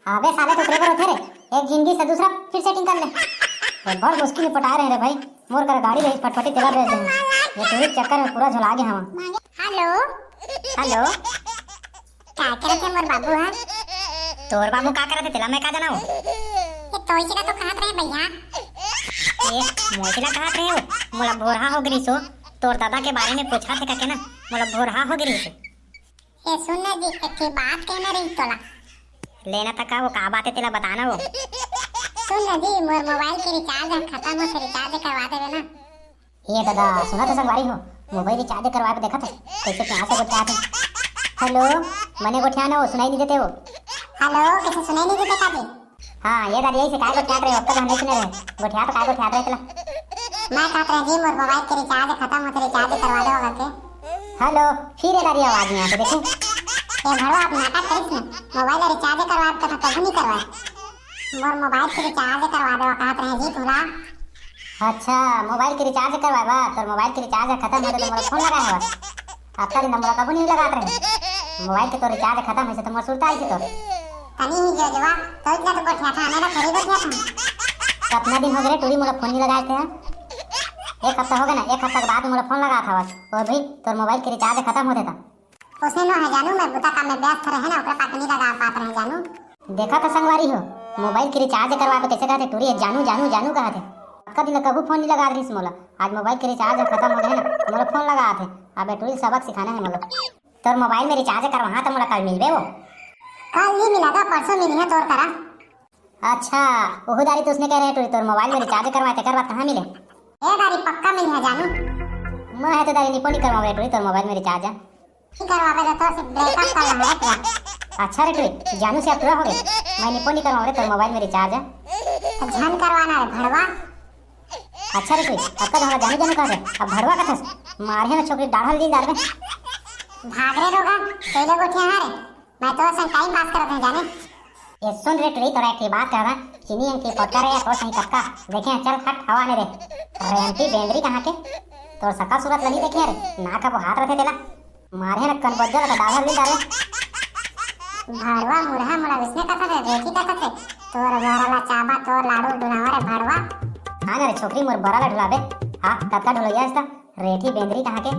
अबे साले तो ट्रेवर होते रे, एक जिंदगी से दूसरा फिर सेटिंग कर ले। एक बहुत मुश्किल में पटा रहे रे भाई, मोर कर गाड़ी रही फटफटी तेला भेज दे। ये तो एक चक्कर में पूरा झुला गया हम। हेलो हेलो, क्या करते मोर बाबू है? तोर बाबू का करते तेला मैं का जाना हूं। ये तोइचला तो कहत रहे भैया। ये मोइला कहत रहे हो, मोला भोरहा हो गई सो तोर दादा के बारे में पूछा थे का ना, मोला भोरहा हो गई से। ये सुन ना जी, एक बात कहना रही तोला। लेना था का, वो का बात है तेला बताना वो। सुन ना जी, मोर मोबाइल के रिचार्ज खत्म हो, रिचार्ज करवा देवे ना। ये दादा सुना तो संगवारी हो, मोबाइल रिचार्ज करवा के देखा थे कैसे कहां से गोठिया थे। हेलो, मने गोठिया ना हो, सुनाई नहीं देते हो। हेलो, कैसे सुनाई नहीं देते काजी? हां ये दादी यही से काय गोठिया रहे हो, अब तक हम नहीं सुने रहे गोठिया तो काय गोठिया रहे तेला। मैं कहत रही जी, मोर मोबाइल के रिचार्ज खत्म हो, रिचार्ज करवा दो करके। हेलो, फिर ये दादी आवाज नहीं आती देखे। ये भड़वा आप नाटक करिस ना, मोबाइल रिचार्ज करवा तो कभी नहीं करवाए। मोर मोबाइल के रिचार्ज करवा दो कहत रहे जी तोला। अच्छा मोबाइल के रिचार्ज करवाबा, तो मोबाइल के रिचार्ज खत्म हो तो मोर फोन लगा है बस। अब तक नंबर कबू नहीं लगात रहे, मोबाइल के तो रिचार्ज खत्म है से तो मोर सुरता आई थी तो तनी ही जो जवा तो इतना तो गोठिया था, मेरा खरी गोठिया था। कितना दिन हो गए टूरी मोला फोन नहीं लगाए थे। एक हफ्ता हो गया ना, एक हफ्ता के बाद मोला फोन लगा था बस। और भाई तो मोबाइल के रिचार्ज खत्म होते था। उसने नो है जानू, मैं बुता काम में व्यस्त रहे ना, ओकरा पास नहीं लगा पात रहे जानू। देखा था संगवारी हो, मोबाइल के रिचार्ज करवा तो कैसे कहते टूरी जानू जानू जानू कहते। का दिन कबू फोन नहीं लगा रही मोला, आज मोबाइल के रिचार्ज खत्म हो गए ना तो मोला फोन लगा थे। अब टूरी सबक सिखाना है मोला। तो मोबाइल में रिचार्ज करवा तो मोला कल मिलबे वो। कल नहीं मिला था, परसों मिली है तोर करा। अच्छा ओह दारी तो उसने कह रहे हैं टूरी तोर मोबाइल में रिचार्ज करवाए तेकर बाद कहां मिले। ए दारी पक्का मिली है जानू। मैं है तो दारी निपो नहीं करवावे टूरी तोर मोबाइल में रिचार्ज है। की करवावे तो से ब्रेकअप कर रहा है पूरा। अच्छा रे टूरी जानू से अब पूरा हो गए, मैं निपो नहीं करवावे तोर मोबाइल में रिचार्ज है। तो झन करवाना है भड़वा। अच्छा रे टूरी अब का हमरा जानू जानू कहते, अब भड़वा कथस मारे ना छोकरी डाढ़ल दिन डाल में भाग रे रोगा तेले गोठिया हारे, मैं तो संग टाइम पास करत है जाने। ये सुन रे टूरी तोरा एक बात कहवा, चीनी अंकी पक्का रे तो सही कक्का देखे चल हट हवा ने रे। रेंटी बेंदरी कहां के तोर सका सूरत लगी देखे रे, ना का वो हाथ रखे तेला मारे ना कन बज्जर का डाढ़ल दिन डाले। भड़वा मुरहा मुड़ा विसने कथा रे, रेठी कथा थे तोर बराला चाबा तोर लाडू डुलावा रे भड़वा। हां ना रे छोकरी मोर बराला ढुलाबे। हां कत्ता ढुलैया इसका रेठी बेंदरी कहां के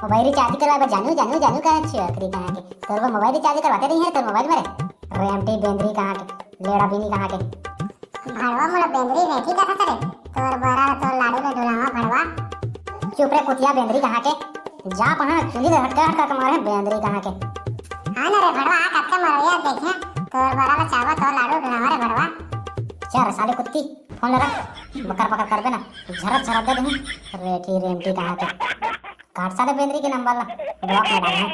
मोबाइल रिचार्ज करवाबे जानू जानू जानू कहां छियकरी कहां के तोर मोबाइल रिचार्ज करवाते नहीं है तोर मोबाइल में रे। रेंटी बेंदरी कहां के लेड़ा बिनी कहां के भड़वा मुड़ा बेंदरी रेठी कथा रे, तोर बराला तोर लाडू रे डुलावा भड़वा। चुप रे कुतिया बेंदरी कहां के जा पहाड़ चुली से हटका हटका मारे बेंदरी कहां के। हां ना रे भड़वा आ कत्ता मरैया देखे तोर बराला चाबा तोर लाडू डुलावा रे भड़वा। चल साले कुत्ती फोन लगा बकर बकर करबे ना झरत झरत दे दूं। रेठी रेंटी कहां के काट साले बेंदरी के नंबर ला ब्लॉक में डालना।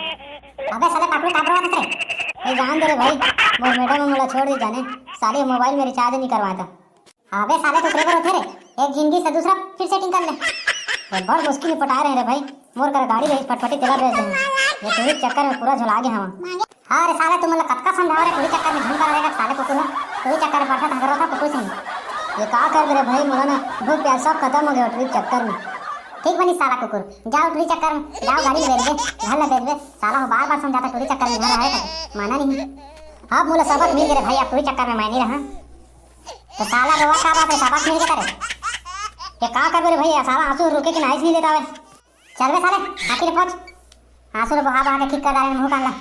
अबे साले पापड़ काट रहा है रे, ये जान दे रे भाई मोर मैडम मोला छोड़ दी जाने, साले मोबाइल में रिचार्ज नहीं करवाता। अबे साले तो ट्रेवर होते रे, एक जिंदगी से दूसरा फिर सेटिंग कर ले। एक बहुत मुश्किल में पटा रहे रे भाई, मोर कर गाड़ी रही फटफटी तेला भेज दे। ये टूरी चक्कर में पूरा झुला गया हम। हां रे साले तुम मतलब कतका समझाओ रे, टूरी चक्कर में झुमका रहेगा साले कुकुर टूरी चक्कर में पटा था करो था कुकुर से। ये का कर रे भाई, मोला ना भूख प्यास सब खत्म हो गया टूरी चक्कर में। ठीक बनी साला कुकुर, जाओ टूरी चक्कर में जाओ गाड़ी भेज दे घर ले भेज दे। साला हो बार बार समझाता टूरी चक्कर में घर आएगा माना नहीं। अब मोला सबक मिल गया भाई, अब टूरी चक्कर में मैं नहीं रहा तो साला रोवा का बात है, सबक मिल गया रे। ये का कर रे भैया, साला आंसू रुके कि नाइस नहीं देता वे। चल रे साले आखिर पहुंच, आंसू रे बहा बहा के ठीक कर डाले मुंह काला।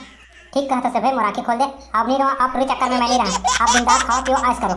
ठीक कहता से भाई मोर आंखें खोल दे, अब नहीं रहा अब टूरी चक्कर में मैं नहीं रहा। अब बिंदास खाओ पियो ऐश करो।